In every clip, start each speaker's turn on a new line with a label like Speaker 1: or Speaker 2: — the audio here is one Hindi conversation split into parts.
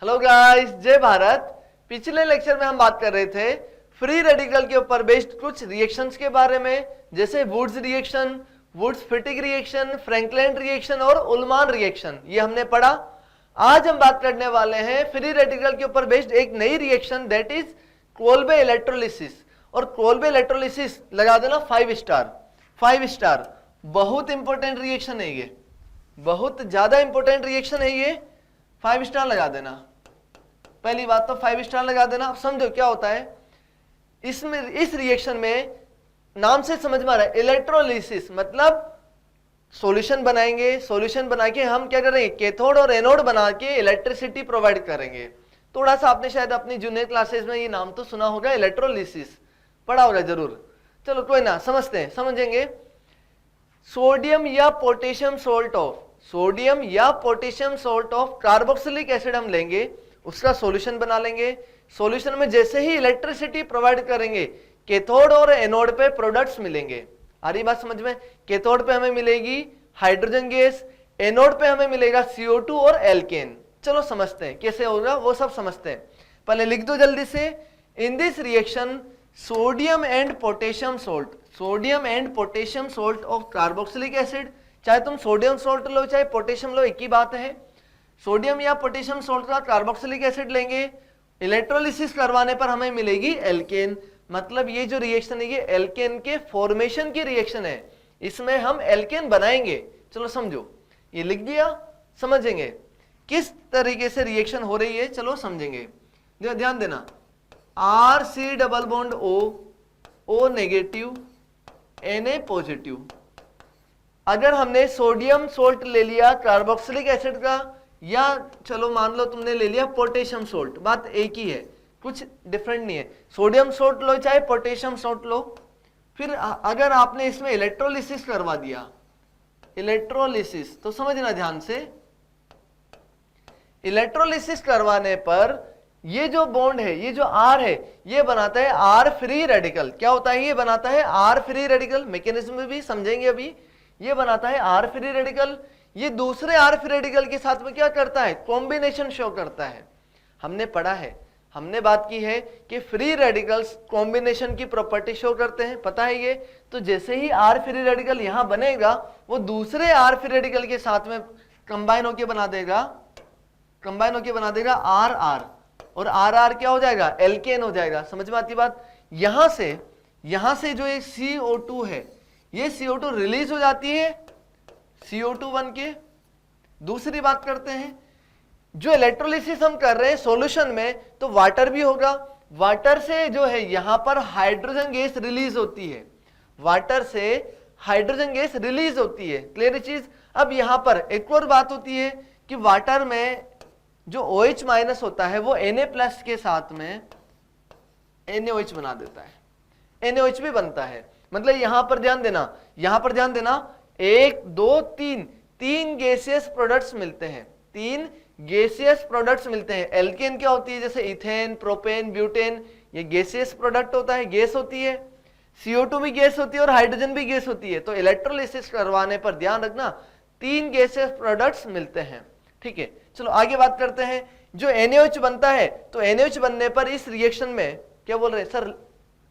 Speaker 1: हेलो गाइस, जय भारत। पिछले लेक्चर में हम बात कर रहे थे फ्री रेडिकल के ऊपर बेस्ड कुछ रिएक्शंस के बारे में, जैसे Wurtz reaction, Wurtz Fittig reaction, Frankland reaction और उल्मान रिएक्शन, ये हमने पढ़ा। आज हम बात करने वाले हैं फ्री रेडिकल के ऊपर बेस्ड एक नई reaction, that is Kolbe electrolysis. और कोल्बे इलेक्ट्रोलिसिस लगा देना 5 स्टार। 5 स्टार बहुत इंपॉर्टेंट रिएक्शन है, ये बहुत ज्यादा इंपॉर्टेंट रिएक्शन है, ये 5 स्टार लगा देना। पहली बात तो 5 स्टार लगा देना। अब समझो क्या होता है इसमें, इस रिएक्शन में नाम से समझ में आ रहा है इलेक्ट्रोलिसिस मतलब सॉल्यूशन बनाएंगे, सॉल्यूशन बना के हम क्या करेंगे, कैथोड और एनोड बना के इलेक्ट्रिसिटी प्रोवाइड करेंगे। थोड़ा सा आपने शायद अपनी जूनियर क्लासेस में ये नाम तो सुना होगा, इलेक्ट्रोलिसिस पढ़ा होगा जरूर। चलो कोई ना, समझते हैं, समझेंगे। सोडियम या पोटेशियम सोल्ट ऑफ, सोडियम या potassium salt of carboxylic acid हम लेंगे, उसका सॉल्यूशन बना लेंगे। सॉल्यूशन में जैसे ही इलेक्ट्रिसिटी प्रोवाइड करेंगे, कैथोड और एनोड पे प्रोडक्ट्स मिलेंगे। आ रही बात समझ में? कैथोड पे हमें मिलेगी हाइड्रोजन गैस, एनोड पे हमें मिलेगा CO2 और एल्केन। चलो समझते हैं कैसे होगा, वो सब समझते हैं। पहले लिख दो जल्दी से, in this reaction sodium and potassium salt, sodium and potassium salt of carboxylic acid, चाहे तुम सोडियम सोल्ट लो चाहे पोटेशियम लो, एक ही बात है। सोडियम या पोटेशियम सोल्ट का कार्बोक्सिलिक एसिड लेंगे, इलेक्ट्रोलिसिस करवाने पर हमें मिलेगी एल्केन। मतलब ये जो रिएक्शन है ये एल्केन के फॉर्मेशन की रिएक्शन है, इसमें हम एल्केन बनाएंगे। चलो समझो, ये लिख दिया, समझेंगे किस तरीके से रिएक्शन हो रही है, चलो समझेंगे। ध्यान देना, RC double bond O negative Na positive. अगर हमने सोडियम सोल्ट ले लिया कार्बोक्सिलिक एसिड का, या चलो मान लो तुमने ले लिया पोटेशियम सोल्ट, बात एक ही है, कुछ डिफरेंट नहीं है। सोडियम सोल्ट लो चाहे पोटेशियम सोल्ट लो, फिर अगर आपने इसमें इलेक्ट्रोलिसिस करवा दिया, इलेक्ट्रोलिसिस तो समझना ध्यान से, इलेक्ट्रोलिसिस करवाने पर ये जो बॉन्ड है, ये जो R है, ये बनाता है R फ्री रेडिकल। क्या होता है? ये बनाता है R फ्री रेडिकल। मैकेनिज्म भी समझेंगे अभी। ये बनाता है R फ्री रेडिकल, ये दूसरे R फ्री रेडिकल के साथ में क्या करता है, कॉम्बिनेशन शो करता है। हमने पढ़ा है, हमने बात की है कि फ्री रेडिकल्स कॉम्बिनेशन की प्रॉपर्टी शो करते हैं, पता है ये। तो जैसे ही R फ्री रेडिकल यहां बनेगा, वो दूसरे R फ्री रेडिकल के साथ में कंबाइन होके बना देगा, कंबाइन होके बना देगा RR, और RR क्या हो जाएगा, एल्केन हो जाएगा। समझ में आती बात? यहां से जो ये CO2 है, ये CO2 रिलीज हो जाती है CO2 बन के। दूसरी बात करते हैं, जो इलेक्ट्रोलिसिस हम कर रहे हैं सॉल्यूशन में, तो वाटर भी होगा। वाटर से जो है यहां पर हाइड्रोजन गैस रिलीज होती है, वाटर से हाइड्रोजन गैस रिलीज होती है। क्लियर चीज? अब यहां पर एक और बात होती है कि वाटर में जो OH माइनस होता है वो Na प्लस के साथ में NaOH बना देता है, NaOH भी बनता है। मतलब यहां पर ध्यान देना, यहां पर ध्यान देना, 1 2 3 तीन गैसियस प्रोडक्ट्स मिलते हैं, तीन गैसियस प्रोडक्ट्स मिलते हैं। एल्केन क्या होती है, जैसे इथेन, प्रोपेन, ब्यूटेन, ये गैसियस प्रोडक्ट होता है, गैस होती है। CO2 भी गैस होती है और हाइड्रोजन भी गैस होती है। तो इलेक्ट्रोलिसिस करवाने पर ध्यान रखना, तीन गैसियस प्रोडक्ट्स मिलते हैं। ठीक है, चलो आगे बात करते हैं। जो NaOH बनता है, तो NaOH बनने पर इस रिएक्शन में क्या बोल रहे हैं सर,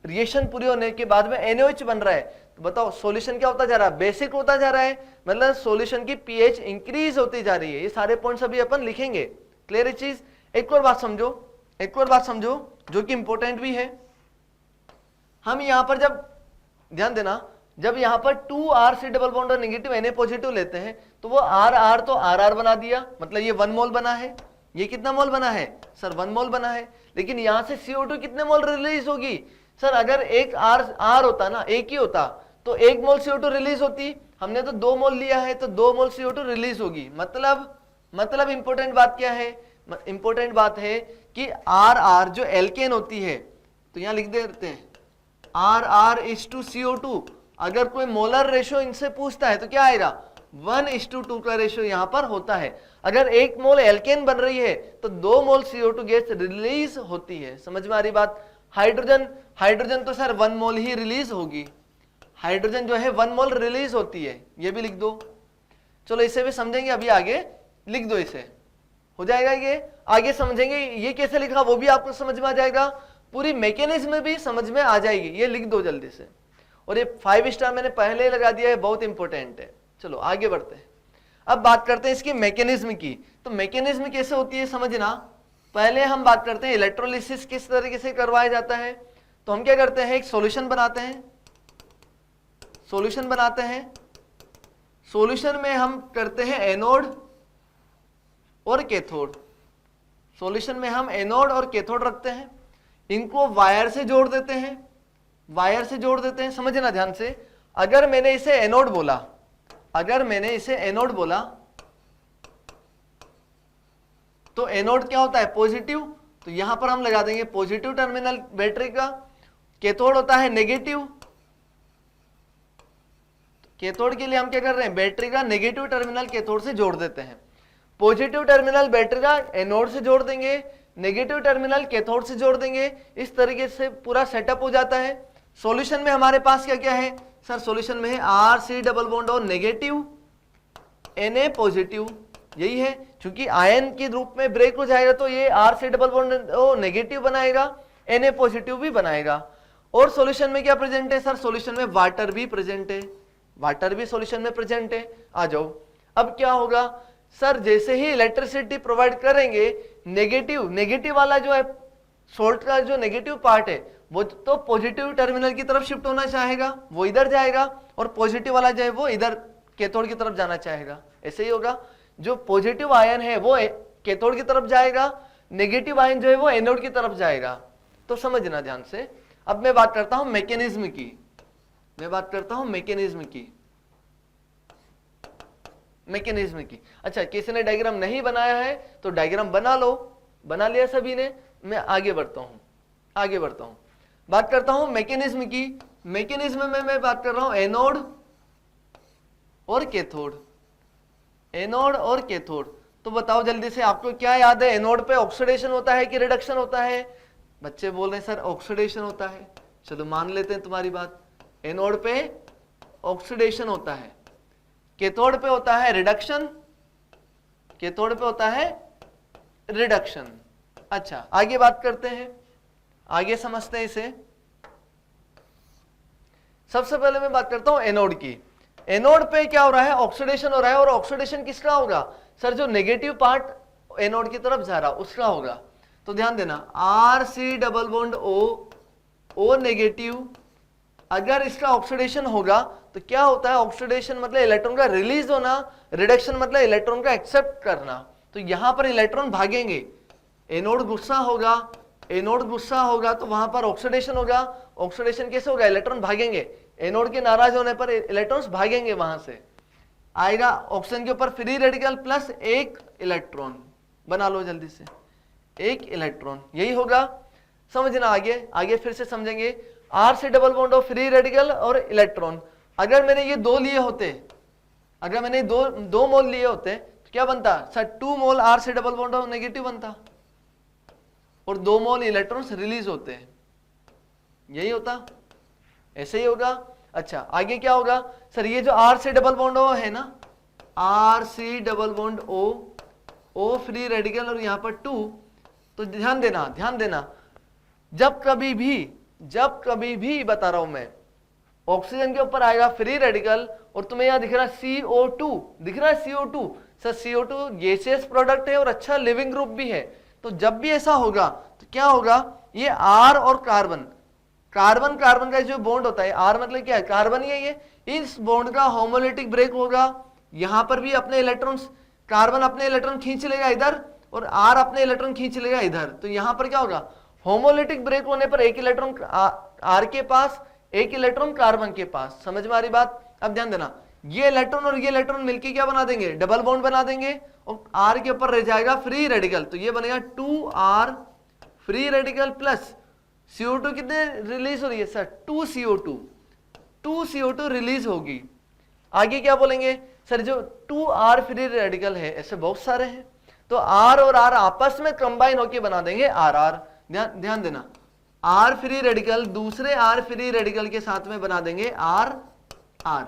Speaker 1: रिएक्शन पूरी होने के बाद में NaOH बन रहा है, तो बताओ सॉल्यूशन क्या होता जा रहा है, बेसिक होता जा रहा है। मतलब सॉल्यूशन की pH इंक्रीज होती जा रही है। ये सारे पॉइंट्स अभी अपन लिखेंगे। क्लियर है चीज? एक और बात समझो, एक और बात समझो जो कि इंपॉर्टेंट भी है। हम यहां पर जब ध्यान देना, जब यहां पर 2RC डबल बॉन्ड और नेगेटिव Na पॉजिटिव लेते हैं, तो वो RR तो RR बना दिया, मतलब ये 1 मोल बना है। ये कितना मोल बना है सर, 1 मोल बना है। लेकिन यहां से CO2 कितने मोल रिलीज होगी सर? अगर एक R होता ना, एक ही होता, तो 1 मोल CO2 रिलीज होती। हमने तो 2 मोल लिया है, तो 2 मोल CO2 रिलीज होगी। मतलब इंपॉर्टेंट बात क्या है, इंपॉर्टेंट बात है कि RR जो एल्केन होती है, तो यहां लिख देते हैं RR/CO2। अगर कोई मोलर रेशियो इनसे पूछता है तो क्या आएगा, 1:2 का रेशियो यहां पर होता है। अगर 1 मोल एल्केन बन रही है तो 2 मोल CO2 गैस रिलीज होती है। समझ में आ रही बात? हाइड्रोजन तो सर 1 मोल ही रिलीज होगी, हाइड्रोजन जो है 1 मोल रिलीज होती है, ये भी लिख दो। चलो इसे भी समझेंगे अभी आगे, लिख दो इसे। हो जाएगा। ये आगे समझेंगे ये कैसे लिखा वो भी आपको समझ में आ जाएगा, पूरी मैकेनिज्म भी समझ में आ जाएगी। ये लिख दो जल्दी से। और ये 5 स्टार मैंने पहले ही लगा दिया है, बहुत इंपॉर्टेंट है। चलो आगे बढ़ते हैं। अब बात करते हैं इसकी मैकेनिज्म की। तो मैकेनिज्म कैसे होती है समझना। पहले हम बात करते हैं इलेक्ट्रोलिसिस किस तरीके से करवाया जाता है। तो हम क्या करते हैं, एक सॉल्यूशन बनाते हैं। सॉल्यूशन बनाते हैं, सॉल्यूशन में हम करते हैं एनोड और कैथोड। सॉल्यूशन में हम एनोड और कैथोड रखते हैं, इनको वायर से जोड़ देते हैं। वायर से जोड़ देते हैं, समझना ध्यान से। अगर मैंने इसे एनोड बोला, अगर मैंने इसे एनोड बोला तो एनोड क्या होता है, पॉजिटिव। तो यहां पर हम लगा देंगे पॉजिटिव टर्मिनल बैटरी का। कैथोड होता है नेगेटिव। कैथोड के लिए हम क्या कर रहे हैं, बैटरी का नेगेटिव टर्मिनल कैथोड से जोड़ देते हैं। पॉजिटिव टर्मिनल बैटरी का एनोड से जोड़ देंगे, नेगेटिव टर्मिनल कैथोड से जोड़ देंगे। इस तरीके से पूरा सेटअप हो जाता है। सॉल्यूशन में हमारे पास क्या क्या है सर, सॉल्यूशन में है RC डबल बॉन्ड और नेगेटिव, Na पॉजिटिव। यही है, क्योंकि आयन के रूप में ब्रेक हो जाएगा तो ये RC डबल बॉन्ड नेगेटिव बनाएगा, Na पॉजिटिव भी बनाएगा। और सॉल्यूशन में क्या प्रेजेंट है सर, सॉल्यूशन में वाटर भी प्रेजेंट है, वाटर भी सॉल्यूशन में प्रेजेंट है। आ जाओ, अब क्या होगा सर, जैसे ही इलेक्ट्रिसिटी प्रोवाइड करेंगे, नेगेटिव वाला जो है सोल्ट का जो नेगेटिव पार्ट है वो तो पॉजिटिव टर्मिनल की तरफ शिफ्ट होना चाहेगा, वो इधर जाएगा। और पॉजिटिव वाला जो है वो इधर कैथोड की तरफ जाना चाहेगा। ऐसे ही होगा, जो पॉजिटिव आयन है वो कैथोड की तरफ जाएगा, नेगेटिव आयन जो है वो एनोड की तरफ जाएगा। तो समझना ध्यान से। अब मैं बात करता हूं मैकेनिज्म की, मैं बात करता हूं मैकेनिज्म की, मैकेनिज्म की। अच्छा, किसी ने डायग्राम नहीं बनाया है तो डायग्राम बना लो, बना लिया सभी ने। मैं आगे बढ़ता हूं, आगे बढ़ता हूं, बात करता हूं मैकेनिज्म की। मैकेनिज्म में मैं बात कर रहा हूं एनोड और कैथोड, एनोड और कैथोड। तो बताओ जल्दी से, आपको क्या याद है, एनोड पे ऑक्सीडेशन होता है कि रिडक्शन होता है। बच्चे बोल रहे हैं सर ऑक्सीडेशन होता है। चलो मान लेते हैं तुम्हारी बात, एनोड पे ऑक्सीडेशन होता है, कैथोड पे होता है रिडक्शन, कैथोड पे होता है रिडक्शन। अच्छा, आगे बात करते हैं, आगे समझते हैं इसे। सबसे पहले मैं बात करता हूं एनोड की। एनोड पे क्या हो रहा है, ऑक्सीडेशन हो रहा है। और ऑक्सीडेशन किसका होगा सर, जो नेगेटिव पार्ट एनोड की तरफ जा रहा उसका होगा। तो ध्यान देना, RC double bond O negative, अगर इसका ऑक्सीडेशन होगा तो क्या होता है, ऑक्सीडेशन मतलब इलेक्ट्रॉन का रिलीज होना, रिडक्शन मतलब इलेक्ट्रॉन का एक्सेप्ट करना। तो यहां पर इलेक्ट्रॉन भागेंगे, एनोड गुस्सा होगा, एनोड गुस्सा होगा तो वहां पर ऑक्सीडेशन होगा। ऑक्सीडेशन कैसे होगा, इलेक्ट्रॉन भागेंगे, एनोड के नाराज होने पर इलेक्ट्रॉन्स भागेंगे, वहां से आएगा ऑक्सीजन के ऊपर फ्री रेडिकल प्लस एक इलेक्ट्रॉन। बना लो जल्दी से, एक इलेक्ट्रॉन, यही होगा। समझना आगे, आगे फिर से समझेंगे। RC double bond of free radical और इलेक्ट्रॉन, अगर मैंने ये दो लिए होते, अगर मैंने दो मोल लिए होते तो क्या बनता sir, 2 mole RC double bond of negative बनता और 2 मोल इलेक्ट्रॉन्स रिलीज होते हैं, यही होता, ऐसे ही होगा। अच्छा, आगे क्या होगा सर, ये जो RC डबल बॉन्ड O है ना, RC double bond O free radical और यहां पर 2। तो ध्यान देना, ध्यान देना, जब कभी भी बता रहा हूं मैं, ऑक्सीजन के ऊपर आएगा फ्री रेडिकल और तुम्हें यहां दिख रहा है CO2, दिख रहा है CO2। Sir CO2 gaseous product है और अच्छा लिविंग ग्रुप भी है। तो जब भी ऐसा होगा तो क्या होगा, ये R और कार्बन, कार्बन का जो बॉन्ड होता है, R मतलब क्या है, कार्बन ही है ये, इस बॉन्ड का होमोलिटिक ब्रेक होगा। यहां पर भी अपने इलेक्ट्रॉन्स, कार्बन अपने इलेक्ट्रॉन खींच लेगा इधर और R अपने इलेक्ट्रॉन खींच लेगा इधर। तो यहां पर क्या होगा, होमोलिटिक ब्रेक होने पर एक इलेक्ट्रॉन R के पास, एक इलेक्ट्रॉन कार्बन के पास। समझ में आ रही बात। अब ध्यान देना, ये इलेक्ट्रॉन और ये इलेक्ट्रॉन मिलकर क्या बना देंगे, डबल बॉन्ड बना देंगे और R के ऊपर रह जाएगा फ्री रेडिकल। तो ये बनेगा 2R free radical plus CO2 कितने रिलीज हो रही है सर, 2 CO2 रिलीज होगी। आगे क्या बोलेंगे सर, जो 2R फ्री रेडिकल है, ऐसे बहुत सारे हैं, तो R और R आपस में कंबाइन होके बना देंगे RR। ध्यान देना, R फ्री रेडिकल दूसरे R फ्री रेडिकल के साथ में बना देंगे RR।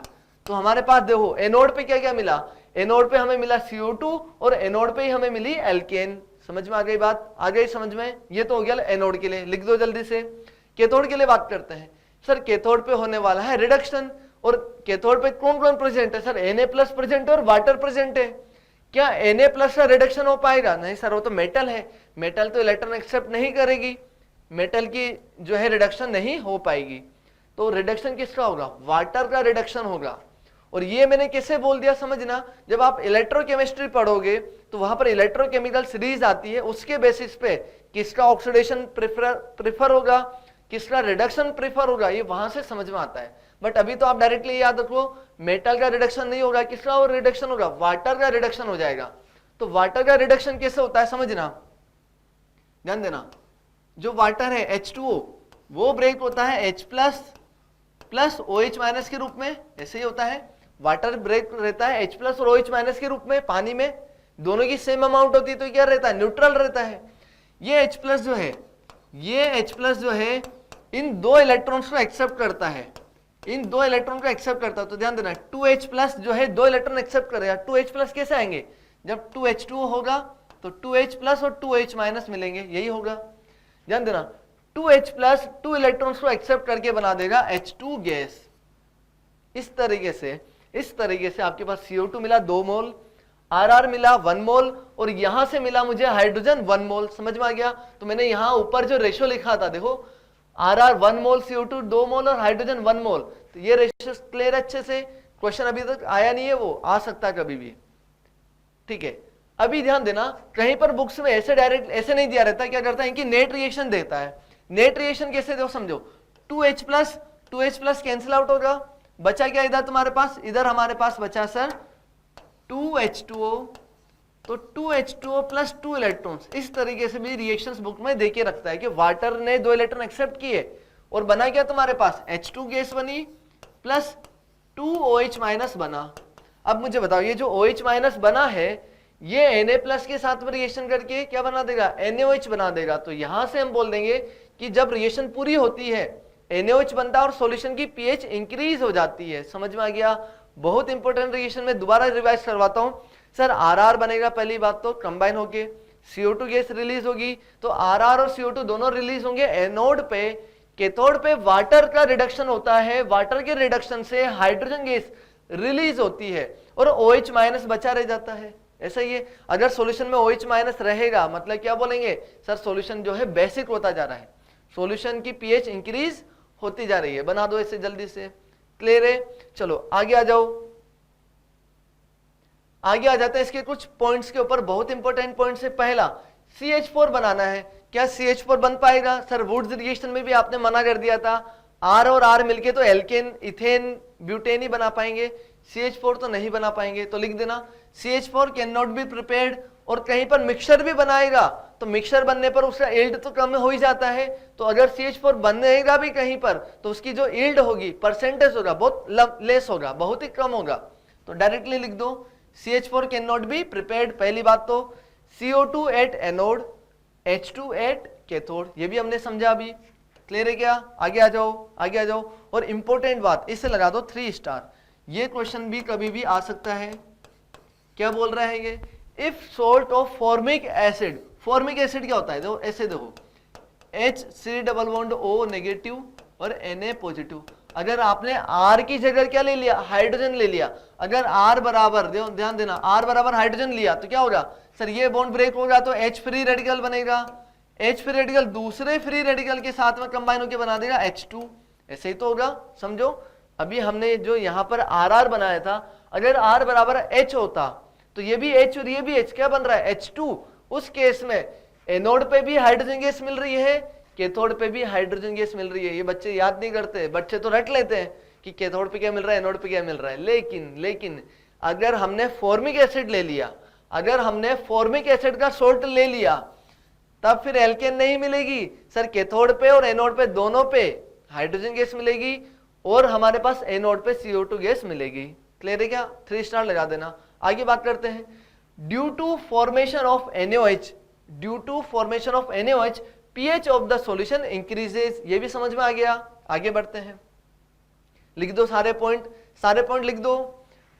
Speaker 1: तो हमारे पास देखो एनोड पे क्या क्या मिला, एनोड पे हमें मिला CO2 और एनोड पे ही हमें मिली एल्केन। समझ में आ गई बात? आ गई समझ में? ये तो हो गया एनोड के लिए, लिख दो जल्दी से। कैथोड के लिए बात करते हैं। सर कैथोड पे होने वाला है रिडक्शन, और कैथोड पे कौन कौन प्रेजेंट है? सर Na+ प्रेजेंट है और वाटर प्रेजेंट है। क्या Na+ का रिडक्शन हो पाएगा? नहीं सर, वो तो मेटल है, मेटल तो इलेक्ट्रॉन एक्सेप्ट नहीं करेगी, मेटल की जो है रिडक्शन नहीं हो पाएगी। तो रिडक्शन किसका होगा? वाटर का रिडक्शन होगा। और ये मैंने कैसे बोल दिया समझना, जब आप इलेक्ट्रोकेमिस्ट्री पढ़ोगे तो वहां पर इलेक्ट्रोकेमिकल सीरीज आती है, उसके बेसिस पे किसका ऑक्सीडेशन प्रेफर होगा, किसका रिडक्शन प्रेफर होगा, ये वहां से समझ में आता है। बट अभी तो आप डायरेक्टली याद रखो, मेटल का रिडक्शन नहीं होगा, किसका और रिडक्शन होगा? वाटर का रिडक्शन हो जाएगा। तो वाटर का रिडक्शन कैसे होता है समझना, ध्यान देना। जो वाटर है H2O, वो ब्रेक होता है H+ प्लस OH- के रूप में, ऐसे ही होता है। वाटर ब्रेक रहता है H+ और OH- के रूप में पानी में, दोनों की सेम अमाउंट होती है, तो क्या रहता है? न्यूट्रल रहता है। ये H+ जो है, ये H+ जो है इन दो इलेक्ट्रॉन्स को एक्सेप्ट करता है, इन दो इलेक्ट्रॉन को एक्सेप्ट करता है। तो ध्यान देना 2H+ जो है दो इलेक्ट्रॉन एक्सेप्ट करेगा। 2H+ कैसे आएंगे? जब 2H2O होगा तो 2H+ और 2H- मिलेंगे, यही होगा। ध्यान देना 2H+ 2 इलेक्ट्रॉन्स को एक्सेप्ट करके बना देगा H2 गैस। इस तरीके से आपके पास CO2 मिला 2 मोल, RR मिला 1 मोल, और यहां से मिला मुझे हाइड्रोजन 1 मोल। समझ में आ गया? तो मैंने यहां ऊपर जो रेशियो लिखा था देखो, RR 1 मोल, CO2 2 मोल और हाइड्रोजन 1 मोल। तो ये रेशियो क्लियर अच्छे से? क्वेश्चन अभी तक आया नहीं है, वो आ सकता है कभी भी, ठीक है। अभी ध्यान देना, कहीं पर बुक्स में ऐसे डायरेक्ट ऐसे नहीं दिया रहता, क्या करता है कि नेट रिएक्शन देता है। नेट रिएक्शन कैसे दो समझो, 2H+ कैंसिल आउट होगा, बचा क्या इधर तुम्हारे पास? इधर हमारे पास बचा सर 2H2O, तो 2H2O प्लस 2 इलेक्ट्रॉन्स। इस तरीके से भी रिएक्शंस बुक में देके रखता है कि वाटर ने 2 इलेक्ट्रॉन एक्सेप्ट किए और बना क्या तुम्हारे पास? H2 गैस बनी प्लस 2OH- बना। अब मुझे बताओ, ये जो OH- बना है, ये Na+ के साथ में रिएक्शन करके क्या बना देगा? NaOH बना देगा। तो यहां से हम बोल देंगे कि जब रिएक्शन पूरी होती है NaOH बनता है और सॉल्यूशन की pH इंक्रीज हो जाती है। समझ में आ गया? बहुत इंपॉर्टेंट रिएक्शन में दोबारा रिवाइज करवाता हूं। सर RR बनेगा, पहली बात तो कंबाइन होके CO2 गैस रिलीज होगी, तो RR और CO2 दोनों रिलीज होंगे एनोड पे। कैथोड पे वाटर का रिडक्शन होता है, वाटर के रिडक्शन से हाइड्रोजन गैस रिलीज होती है और OH- बचा रह जाता है। ऐसा ही है, अगर सॉल्यूशन में OH- रहेगा मतलब क्या बोलेंगे? सर सॉल्यूशन जो है बेसिक होता जा रहा है, सॉल्यूशन की pH इंक्रीज होती जा रही है। बना दो इसे जल्दी से, क्लियर है? चलो आगे आ जाओ, आगे आ जाते हैं इसके कुछ पॉइंट्स के ऊपर। बहुत इंपॉर्टेंट पॉइंट्स है। पहला, CH4 बनाना है। क्या CH4 बन पाएगा? सर वुड्स रिएक्शन में भी आपने मना कर दिया था, R और R मिलके तो एल्केन, इथेन, ब्यूटेन ही बना पाएंगे, CH4 तो नहीं बना पाएंगे। तो लिख देना CH4 can not be prepared. और कहीं पर मिक्सचर भी बनाएगा तो मिक्सचर बनने पर उसका यील्ड तो कम हो ही जाता है। तो अगर CH4 बनेगा भी कहीं पर तो उसकी जो यील्ड होगी, परसेंटेज होगा, बहुत लेस होगा, बहुत ही कम होगा। तो डायरेक्टली लिख दो CH4 can not be prepared. पहली बात तो CO2 at anode, H2 at cathode, ये भी हमने समझा अभी। क्लियर है क्या? आगे आ जाओ, आगे आ जाओ। और इंपॉर्टेंट बात, इसे लगा दो 3 स्टार। ये क्वेश्चन भी कभी भी आ सकता है। क्या बोल रहा है ये? If salt of formic acid, formic acid क्या होता है? देखो ऐसे देखो, H3 नेगेटिव और Na पॉजिटिव। अगर आपने R की जगह क्या ले लिया? हाइड्रोजन ले लिया। अगर R बराबर, ध्यान देना, R बराबर हाइड्रोजन लिया तो क्या होगा? सर ये बॉन्ड ब्रेक होगा तो H फ्री रेडिकल बनेगा। H फ्री रेडिकल दूसरे फ्री रेडिकल के साथ में कंबाइन होकर बना देगा H2। ऐसे ही तो होगा, समझो। अभी हमने जो यहां पर RR बनाया था, अगर R बराबर H होता तो ये भी H और ये भी H, क्या बन रहा है? H2। उस केस में एनोड पे भी हाइड्रोजन गैस मिल रही है, कैथोड पे भी हाइड्रोजन गैस मिल रही है। ये बच्चे याद नहीं करते, बच्चे तो रट लेते हैं कि कैथोड पे क्या मिल रहा है, एनोड पे क्या मिल रहा है। लेकिन अगर हमने फॉर्मिक एसिड ले लिया, अगर हमने फॉर्मिक एसिड का सोल्ट ले लिया, तब फिर एल्केन नहीं मिलेगी। सर कैथोड पे और एनोड पे दोनों पे हाइड्रोजन गैस मिलेगी और हमारे पास एनोड पे CO2 गैस मिलेगी। क्लियर है क्या? 3 स्टार लगा देना। आगे बात करते हैं। Due to formation of NaOH, due to formation of NaOH pH of the solution increases. ये भी समझ में आ गया। आगे बढ़ते हैं, लिख दो सारे पॉइंट लिख दो।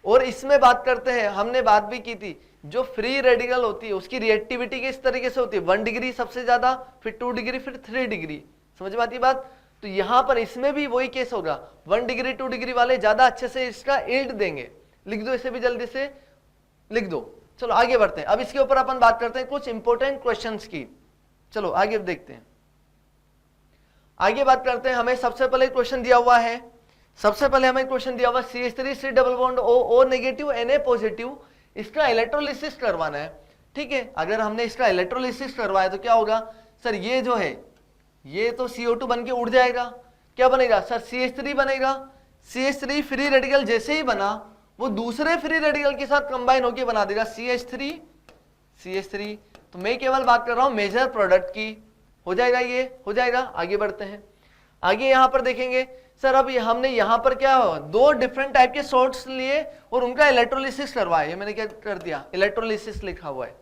Speaker 1: और इसमें बात करते हैं, हमने बात भी की थी, जो फ्री रेडिकल होती है उसकी रिएक्टिविटी किस तरीके से होती है, 1 डिग्री सबसे ज्यादा, फिर 2 डिग्री, फिर 3 डिग्री। समझ में आती है बात? तो यहां पर इसमें भी वही केस होगा, 1 डिग्री 2 डिग्री वाले ज्यादा अच्छे से इसका यील्ड देंगे। लिख दो इसे भी, जल्दी से लिख दो। चलो आगे बढ़ते हैं, अब इसके ऊपर अपन बात करते हैं कुछ इंपॉर्टेंट क्वेश्चंस की। चलो आगे देखते हैं, आगे बात करते हैं। हमें सबसे पहले क्वेश्चन दिया हुआ है, सबसे पहले हमें क्वेश्चन दिया हुआ CH3 C double bond O negative Na positive, इसका इलेक्ट्रोलिसिस करवाना है। ठीक है, अगर हमने इसका इलेक्ट्रोलिसिस करवाया तो क्या होगा सर, ये जो है ये तो CO2 बन के उड़ जाएगा, क्या बनेगा सर CH3 बनेगा। CH3 फ्री रेडिकल जैसे ही बना वो दूसरे फ्री रेडिकल के साथ कंबाइन होकर बना देगा CH3। तो मैं केवल बात कर रहा हूं मेजर प्रोडक्ट की, हो जाएगा, ये हो जाएगा। आगे बढ़ते हैं, आगे यहां पर देखेंगे सर, अब हमने यहां पर क्या दो डिफरेंट टाइप के सोर्ट्स लिए और उनका इलेक्ट्रोलिसिस करवाया। ये मैंने क्या कर दिया, इलेक्ट्रोलिसिस लिखा हुआ है,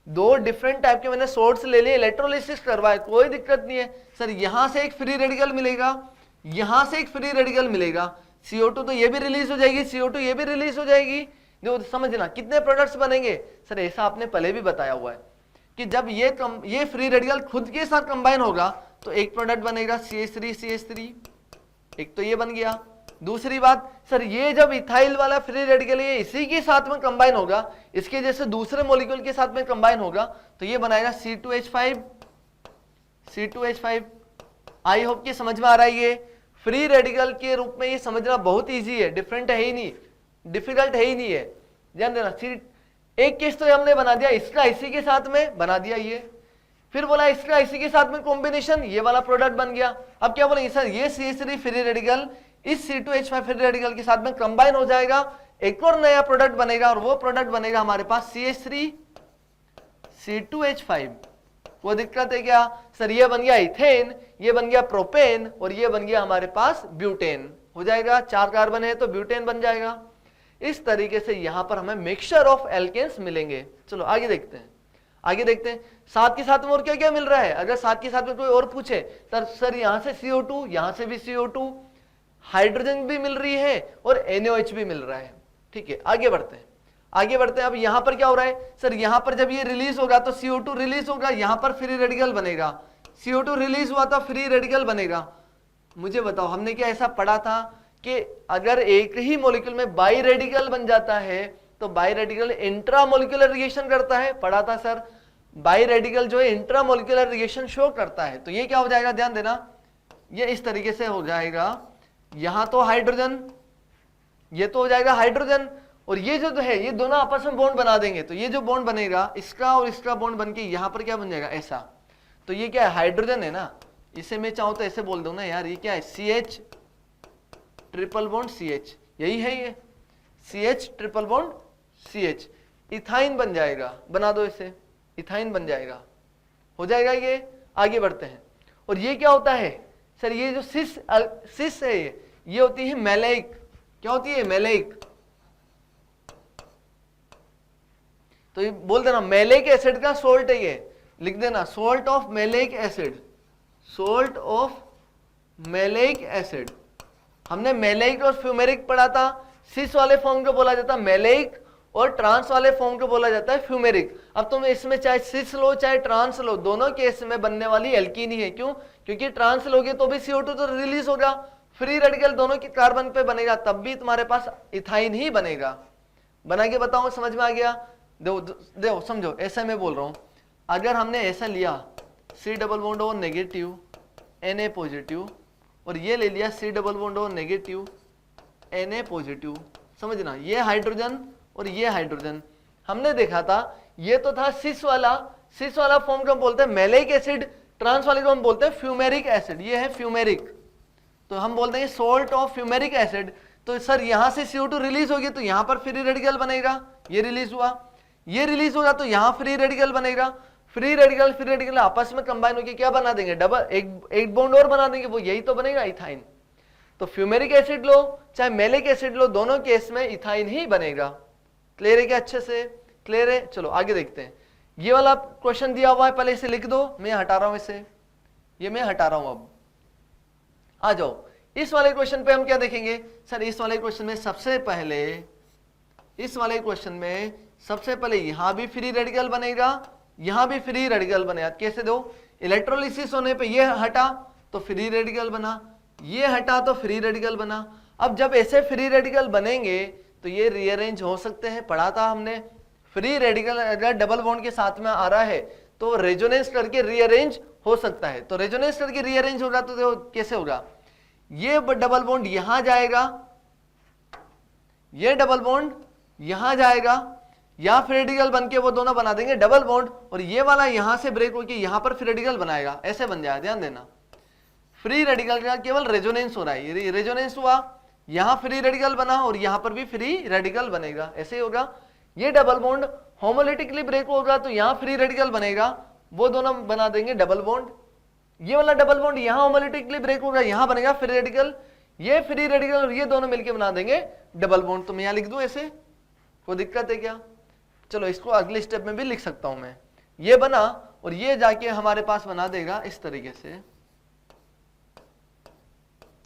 Speaker 1: दो डिफरेंट टाइप के मैंने सोर्ट्स ले लिए, इलेक्ट्रोलिसिस करवाए, कोई दिक्कत नहीं है सर। यहां से एक फ्री रेडिकल मिलेगा, यहां से एक फ्री रेडिकल मिलेगा, CO2 तो ये भी रिलीज हो जाएगी, CO2 ये भी रिलीज हो जाएगी। जो समझना कितने प्रोडक्ट्स बनेंगे सर, ऐसा आपने पहले भी बताया हुआ है कि जब ये फ्री रेडिकल खुद के साथ कंबाइन होगा तो एक प्रोडक्ट बनेगा CH3, एक तो ये बन गया। दूसरी बात सर, ये जब इथाइल वाला फ्री रेडिकल ये इसी के साथ में कंबाइन होगा, इसके जैसे दूसरे मॉलिक्यूल के साथ में कंबाइन होगा तो ये बनाएगा C2H5। आई होप कि समझ में आ रहा है। ये फ्री रेडिकल के रूप में ये समझना बहुत इजी है, डिफरेंट है ही नहीं, डिफिकल्ट है ही नहीं है, ध्यान देना। एक केस तो हमने बना दिया, इसका इसी के साथ में बना दिया ये, फिर बोला इसका इसी के साथ में कॉम्बिनेशन, ये वाला प्रोडक्ट बन गया। अब क्या बोलेंगे सर, ये CH3 फ्री रेडिकल इस C2H5 फ्री रेडिकल के साथ में कंबाइन हो जाएगा, एक और नया प्रोडक्ट बनेगा और वो प्रोडक्ट बनेगा हमारे पास CH3 C2H5। वो दिक्कत है क्या सर, ये बन गया इथेन, ये बन गया प्रोपेन और ये बन गया हमारे पास ब्यूटेन, हो जाएगा। 4 कार्बन है तो ब्यूटेन बन जाएगा। इस तरीके से यहां पर हमें मिक्सचर ऑफ एल्केन्स मिलेंगे। चलो आगे देखते हैं, आगे देखते हैं साथ के साथ में और क्या क्या मिल रहा है। अगर साथ के साथ में कोई और पूछे तो सर यहां से CO2, यहां से भी CO2, हाइड्रोजन भी मिल रही है और NaOH भी मिल रहा है। ठीक है, आगे बढ़ते हैं, आगे बढ़ते हैं। अब यहां पर क्या हो रहा है सर, यहां पर जब ये रिलीज होगा तो CO2 रिलीज होगा, यहां पर फ्री रेडिकल बनेगा, CO2 रिलीज हुआ तो फ्री रेडिकल बनेगा। मुझे बताओ, हमने क्या ऐसा पढ़ा था कि अगर एक ही मॉलिक्यूल में बाई रेडिकल बन जाता है तो बाई रेडिकल इंट्रामोलिकुलर रिएक्शन करता है, पढ़ा था सर। बाई रेडिकल जो है इंट्रामोलिकुलर रिएक्शन शो करता है, तो ये क्या हो जाएगा, ध्यान देना, ये इस तरीके से हो जाएगा। यहां तो हाइड्रोजन, ये तो हो जाएगा हाइड्रोजन, और ये जो है ये दोनों आपस में बॉन्ड बना देंगे, तो ये जो बॉन्ड बनेगा इसका और इसका बॉन्ड बनके यहां पर क्या बन जाएगा, ऐसा। तो ये क्या है, हाइड्रोजन है ना, इसे मैं चाहूं तो ऐसे बोल दूं ना यार, ये क्या है CH ट्रिपल बॉन्ड CH, यही है ये CH triple bond CH, ethyne बन जाएगा, बना दो इसे, इथाइन बन जाएगा, हो जाएगा ये। आगे बढ़ते हैं, और ये क्या होता है सर, ये जो सिस है ये होती है मैलेइक, क्या होती है मैलेइक, तो ये बोल देना मैलेइक एसिड का सोल्ट है, ये लिख देना salt of maleic acid, salt of maleic acid. हमने मैलेइक और फ्यूमेरिक पढ़ा था, सिस वाले फॉर्म को बोला जाता है मैलेइक और ट्रांस वाले फॉर्म को बोला जाता है फ्यूमेरिक। अब तुम इसमें चाहे सिस लो चाहे ट्रांस लो, दोनों केस में बनने वाली एल्कीन ही है। क्यों, क्योंकि ट्रांस लोगे तो भी CO2 तो रिलीज होगा, फ्री रेडिकल दोनों के कार्बन पे बनेगा, तब भी तुम्हारे पास इथाइन ही बनेगा। बना के बताओ, समझ में आ गया। देखो समझो, ऐसा मैं बोल रहा हूं, अगर हमने ऐसा लिया C double bond O negative Na positive और ये ले लिया C double bond O negative Na positive, समझना ये हाइड्रोजन और ये हाइड्रोजन, हमने देखा था ये तो था सिस वाला फॉर्म को हम बोलते हैं मैलेइक एसिड, ट्रांस वाले को हम बोलते हैं फ्यूमेरिक एसिड, ये है फ्यूमेरिक, तो हम बोलते हैं सोल्ट ऑफ फ्यूमेरिक एसिड। तो सर यहां से CO2 रिलीज होगी तो यहां पर फ्री रेडिकल बनेगा, ये रिलीज हुआ, ये रिलीज होगा तो यहां फ्री रेडिकल बनेगा, फ्री रेडिकल आपस में कंबाइन होकर क्या बना देंगे, डबल एक बॉन्ड और बना देंगे, वो यही तो बनेगा इथाइन। तो फ्यूमेरिक एसिड लो चाहे मैलिक एसिड लो, दोनों केस में इथाइन ही बनेगा। क्लियर है क्या, अच्छे से क्लियर है। चलो आगे देखते हैं, ये वाला क्वेश्चन दिया हुआ है, पहले इसे लिख दो, मैं हटा रहा हूं इसे, ये मैं हटा रहा हूं। अब आ जाओ इस वाले क्वेश्चन पे हम क्या देखेंगे सर, इस वाले क्वेश्चन में सबसे पहले इस वाले क्वेश्चन में सबसे पहले यहां भी फ्री रेडिकल बनेगा, यहां भी फ्री रेडिकल बनेगा। कैसे दो, इलेक्ट्रोलिसिस होने पे ये हटा तो फ्री रेडिकल बना, ये हटा तो फ्री रेडिकल बना। अब जब ऐसे फ्री रेडिकल बनेंगे तो ये रीअरेंज हो सकते हैं, पढ़ा था हमने। फ्री रेडिकल अगर डबल बॉन्ड के साथ में आ रहा है तो रेजोनेंस करके रीअरेंज हो सकता है। तो रेजोनेंस करके रीअरेंज होगा तो देखो कैसे होगा, ये डबल बॉन्ड यहां जाएगा, ये डबल बॉन्ड यहां जाएगा, या फ्री रेडिकल बन के वो दोनों बना देंगे डबल बॉन्ड, और ये वाला यहां से ब्रेक होकर यहां पर फ्री रेडिकल बनाएगा, ऐसे बन जाएगा। ध्यान देना, फ्री रेडिकल का केवल रेजोनेंस हो रहा है, ये रेजोनेंस हुआ, यहां फ्री रेडिकल बना और यहां पर भी फ्री रेडिकल बनेगा, ऐसे ही होगा। ये डबल बॉन्ड होमोलिटिकली ब्रेक होगा तो यहां फ्री रेडिकल बनेगा, वो दोनों बना देंगे डबल बॉन्ड। ये वाला डबल बॉन्ड यहां होमोलिटिकली ब्रेक होगा, यहां बनेगा फ्री रेडिकल, ये फ्री रेडिकल और ये दोनों मिलकर बना देंगे डबल बॉन्ड। तो मैं यहां लिख दूं ऐसे, कोई दिक्कत है क्या? चलो इसको अगले स्टेप में भी लिख सकता हूं मैं। ये बना और ये जाके हमारे पास बना देगा इस तरीके से,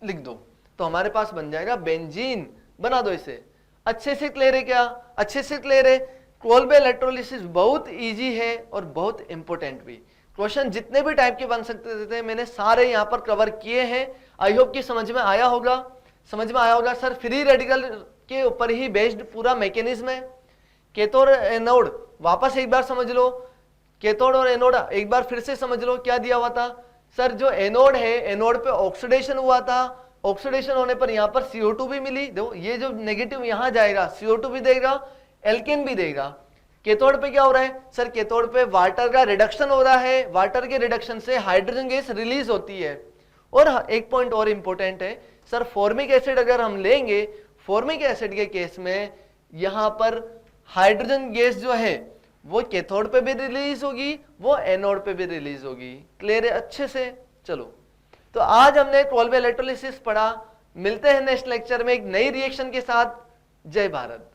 Speaker 1: लिख दो तो हमारे पास बन जाएगा बेंजीन। बना दो इसे। अच्छे से क्लियर है क्या? अच्छे से क्लियर है। कोल्बे इलेक्ट्रोलिसिस बहुत इजी है और बहुत इंपॉर्टेंट भी। क्वेश्चन जितने भी टाइप के बन सकते थे मैंने सारे यहाँ पर कवर किए हैं। आई होप कि समझ में आया होगा। समझ में आया होगा सर, फ्री रेडिकल के ऊपर ही बेस्ड पूरा मैकेनिज्म है। कैथोड एनोड वापस एक बार समझ लो, कैथोड और एनोड एक बार फिर से समझ लो। क्या दिया हुआ था सर? जो एनोड है, एनोड पे ऑक्सीडेशन हुआ था, ऑक्सीडेशन होने पर यहाँ पर CO2 भी मिली। देखो ये जो नेगेटिव यहाँ जाएगा CO2 भी देगा, एल्केन भी देगा। कैथोड पे क्या हो रहा है सर? कैथोड पे वाटर का रिडक्शन हो रहा है, वाटर के रिडक्शन से हाइड्रोजन गैस रिलीज होती है। और एक पॉइंट और इंपॉर्टेंट है सर, फॉर्मिक एसिड अगर हम लेंगे, फॉर्मिक एसिड के केस में यहाँ पर हाइड्रोजन गैस जो है वो कैथोड पे भी रिलीज होगी, वो एनोड पे भी रिलीज होगी। क्लियर है अच्छे से? चलो तो आज हमने कोल्बे इलेक्ट्रोलिसिस पढ़ा। मिलते हैं नेक्स्ट लेक्चर में एक नई रिएक्शन के साथ। जय भारत।